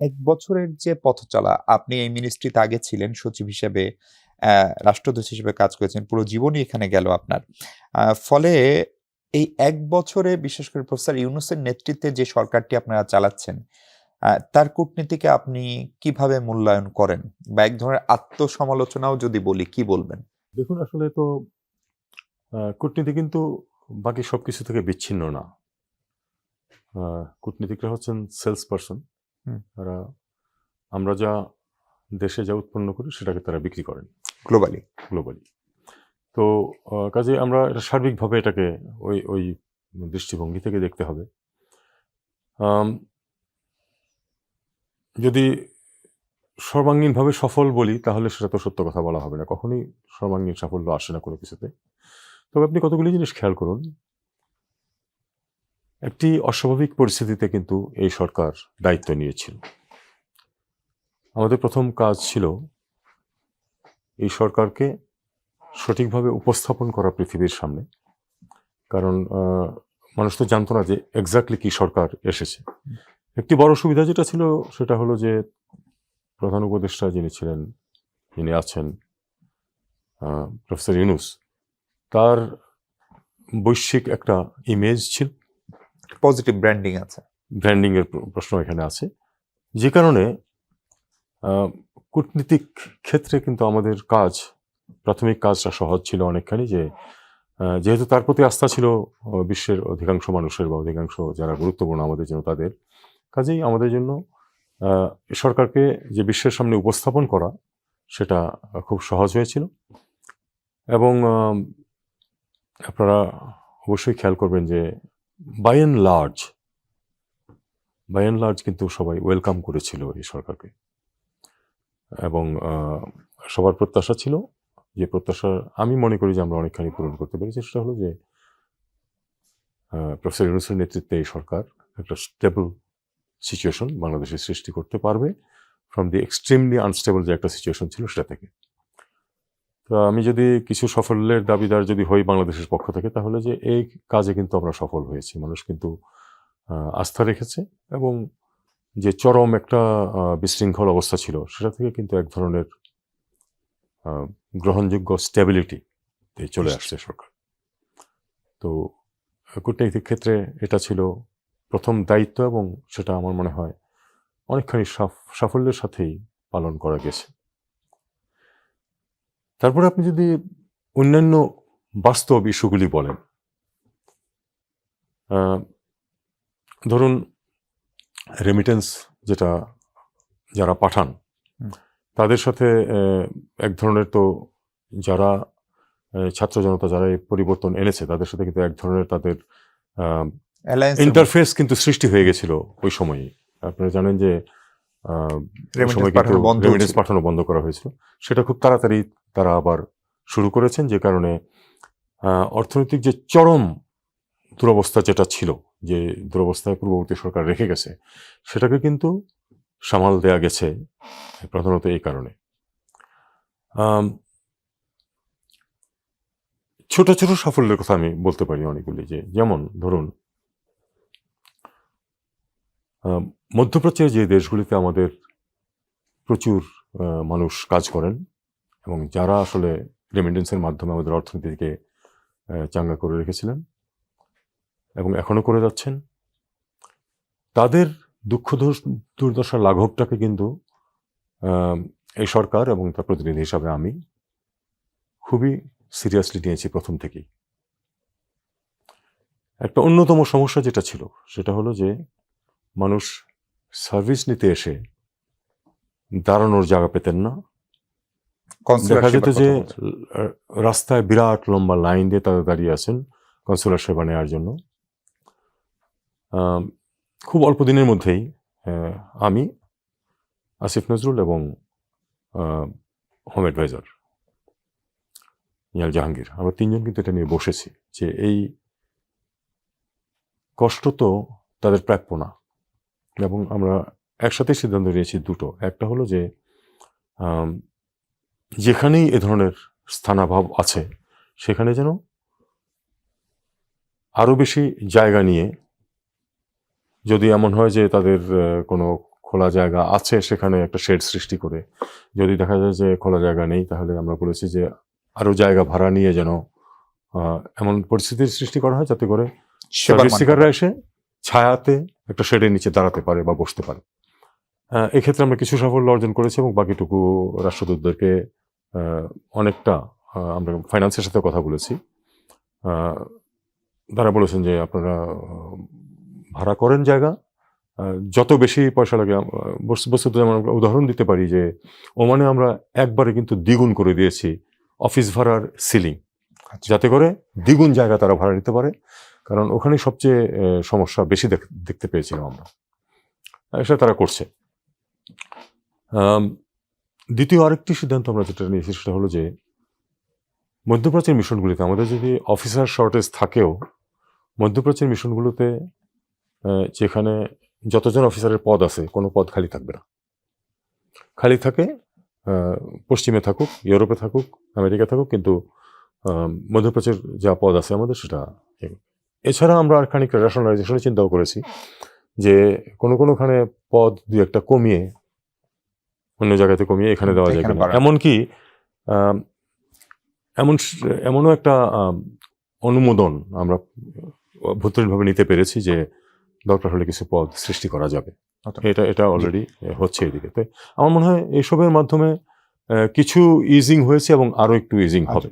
১ বছরের যে পথ চলা, আপনি এই মিনিস্ট্রিতে আগে ছিলেন সচিব হিসেবে, রাষ্ট্রদূত হিসেবে কাজ করেছেন। পুরো জীবনই এখানে গেল আপনার। ফলে এই ১ বছরে বিশেষ করে প্রফেসর ইউনূসের নেতৃত্বে যে সরকারটি আপনারা চালাচ্ছেন, তার কূটনীতিকে আপনি কিভাবে মূল্যায়ন করেন? বা এক ধরনের আত্মসমালোচনাও যদি বলি, কি বলবেন? দেখুন আসলে তো কূটনীতি কিন্তু বাকি সবকিছু থেকে বিচ্ছিন্ন না। কূটনীতিকরা হচ্ছেন সেলস পারসন। হুম, তারা আমরা যা দেশে যা উৎপন্ন করি সেটাকে তারা বিক্রি করেন গ্লোবালি। গ্লোবালি। তো কাজেই আমরা এটা সার্বিকভাবে এটাকে ওই ওই দৃষ্টিভঙ্গি থেকে দেখতে হবে। আম যদি সর্বাঙ্গীনভাবে সফল বলি তাহলে সেটা তো সত্য কথা বলা হবে না। কখনোই সর্বাঙ্গীন সাফল্য আসে না কোনো কিছুতে। তবে আপনি কতগুলি জিনিস খেয়াল করুন। একটি অস্বাভাবিক পরিস্থিতিতে কিন্তু এই সরকার দায়িত্ব নিয়েছিল। আমাদের প্রথম কাজ ছিল এই সরকারকে সঠিকভাবে উপস্থাপন করা পৃথিবীর সামনে। কারণ মানুষ তো জানতো না যে এক্স্যাক্টলি কি সরকার এসেছে। একটি বড় সুবিধা যেটা ছিল সেটা হলো যে প্রধান উপদেষ্টা যিনি আছেন প্রফেসর ইউনূস, তার বৈশ্বিক একটা ইমেজ ছিল, পজিটিভ ব্র্যান্ডিং আছে। ব্র্যান্ডিং এর প্রশ্ন এখানে আছে, যে কারণে কূটনীতিক ক্ষেত্রে কিন্তু আমাদের প্রাথমিক কাজটা সহজ ছিল অনেকখানি, যে যেহেতু তার প্রতি আস্থা ছিল বিশ্বের অধিকাংশ মানুষের বা অধিকাংশ যারা গুরুত্বপূর্ণ আমাদের জন্য তাদের, কাজেই আমাদের জন্য সরকারকে যে বিশ্বের সামনে উপস্থাপন করা সেটা খুব সহজ হয়েছিল। এবং আপনারা অবশ্যই খেয়াল করবেন যে বাই অ্যান্ড লার্জ কিন্তু সবাই ওয়েলকাম করেছিল এই সরকারকে। এবং সবার প্রত্যাশা ছিল, যে প্রত্যাশা আমি মনে করি যে আমরা অনেকখানি পূরণ করতে পেরেছি, সেটা হলো যে প্রফেসর ইউনূসের নেতৃত্বে এই সরকার একটা স্টেবল সিচুয়েশন বাংলাদেশে সৃষ্টি করতে পারবে ফ্রম দি এক্সট্রিমলি আনস্টেবল যে একটা সিচুয়েশন ছিল সেটা থেকে। তো আমি যদি কিছু সাফল্যের দাবিদার যদি হই বাংলাদেশের পক্ষ থেকে, তাহলে যে এই কাজে কিন্তু আমরা সফল হয়েছি। মানুষ কিন্তু আস্থা রেখেছে এবং যে চরম একটা বিশৃঙ্খল অবস্থা ছিল সেটা থেকে কিন্তু এক ধরনের গ্রহণযোগ্য স্টেবিলিটি চলে আসছে সরকার। তো কূটনৈতিক ক্ষেত্রে এটা ছিল প্রথম দায়িত্ব এবং সেটা আমার মনে হয় অনেকখানি সাফল্যের সাথেই পালন করা গেছে। তারপরে আপনি যদি অন্যান্য বাস্তব ইস্যুগুলি বলেন, ধরুন রেমিটেন্স যেটা যারা পাঠান তাদের সাথে এক ধরনের তো যারা ছাত্র জনতা যারা এই পরিবর্তন এনেছে তাদের সাথে কিন্তু এক ধরনের তাদের ইন্টারফেস কিন্তু সৃষ্টি হয়ে গেছিল ওই সময়ই। আপনারা জানেন যে ওই সময় কিন্তু রেমিটেন্স পাঠানো বন্ধ করা হয়েছিল। সেটা খুব তাড়াতাড়ি তারা আবার শুরু করেছেন, যে কারণে অর্থনৈতিক যে চরম দুরবস্থা যেটা ছিল, যে দুরবস্থায় পূর্ববর্তী সরকার রেখে গেছে, সেটাকে কিন্তু সামাল দেয়া গেছে প্রধানত এই কারণে। ছোট ছোট সাফল্যের কথা আমি বলতে পারি অনেকগুলি, যেমন ধরুন মধ্যপ্রাচ্যের যে দেশগুলিতে আমাদের প্রচুর মানুষ কাজ করেন এবং যারা আসলে রেমিটেন্সের মাধ্যমে আমাদের অর্থনীতিকে চাঙ্গা করে রেখেছিলেন এবং এখনো করে যাচ্ছেন, তাদের দুঃখ দুর্দশার লাঘবটাকে কিন্তু এই সরকার এবং তার প্রতিনিধি হিসাবে আমি খুবই সিরিয়াসলি নিয়েছি প্রথম থেকেই। একটা অন্যতম সমস্যা যেটা ছিল সেটা হলো যে মানুষ সার্ভিস নিতে এসে দাঁড়ানোর জায়গা পেতেন না। দেখা যেত যে রাস্তায় বিরাট লম্বা লাইন দিয়ে তারা দাঁড়িয়ে আছেন কনসুলার সেবা নেওয়ার জন্য। খুব অল্প দিনের মধ্যেই আমি, আসিফ নজরুল এবং হোম অ্যাডভাইজার ইয়াল জাহাঙ্গীর, আমরা তিনজন কিন্তু এটা নিয়ে বসেছি যে এই কষ্ট তো তাদের প্রাপ্য না, এবং আমরা একসাথে সিদ্ধান্ত নিয়েছি দুটো। একটা হলো যে যেখানেই এ ধরনের স্থানাভাব আছে সেখানে যেন আরও বেশি জায়গা নিয়ে, যদি এমন হয় যে তাদের কোনো খোলা জায়গা আছে সেখানে একটা শেড সৃষ্টি করে, যদি দেখা যায় যে খোলা জায়গা নেই তাহলে আমরা বলেছি যে আরো জায়গা ভাড়া নিয়ে যেন এমন পরিস্থিতির সৃষ্টি করা হয় যাতে করে সেবার সার্ভিস মানটা সিকাররা এসে ছায়াতে একটা শেডের নিচে দাঁড়াতে পারে বা বসতে পারে। এক্ষেত্রে আমরা কিছু সাফল্য অর্জন করেছি এবং বাকিটুকু রাষ্ট্রদূতদেরকে অনেকটা আমরা ফাইন্যান্সের সাথে কথা বলেছি। তারা বলেছেন যে আপনারা ভাড়া করেন জায়গা, যত বেশি পয়সা লাগে, বস্তুত যেমন আমরা উদাহরণ দিতে পারি যে ওমানে আমরা একবারে কিন্তু দ্বিগুণ করে দিয়েছি অফিস ভাড়ার সিলিং, আচ্ছা। যাতে করে দ্বিগুণ জায়গা তারা ভাড়া নিতে পারে, কারণ ওখানে সবচেয়ে সমস্যা বেশি দেখতে পেয়েছিলাম আমরা। সেটা তারা করছে। দ্বিতীয় আরেকটি সিদ্ধান্ত আমরা যেটা নিয়েছি সেটা হলো যে মধ্যপ্রাচ্যের মিশনগুলিতে আমাদের যদি অফিসার শর্টেজ থাকেও, মধ্যপ্রাচ্যের মিশনগুলোতে যেখানে যতজন অফিসারের পদ আছে কোনো পদ খালি থাকবে না। খালি থাকে পশ্চিমে থাকুক, ইউরোপে থাকুক, আমেরিকা থাকুক, কিন্তু মধ্যপ্রাচ্যের যা পদ আছে আমাদের সেটা। এছাড়া আমরা আর খানিকটা রেশনালাইজেশনের চিন্তাও করেছি যে কোনোখানে পদ দুই একটা কমিয়ে অন্য জায়গাতে কমিয়ে এখানে দেওয়া যায় কিনা। এমনকি এমনও একটা অনুমোদন আমরা অভ্যন্তরীণভাবে নিতে পেরেছি যে দরকার হলে কিছু পদ সৃষ্টি করা যাবে। এটা অলরেডি হচ্ছে এদিকে। তো আমার মনে হয় এইসবের মাধ্যমে কিছু ইজিং হয়েছে এবং আরো একটু ইজিং হবে।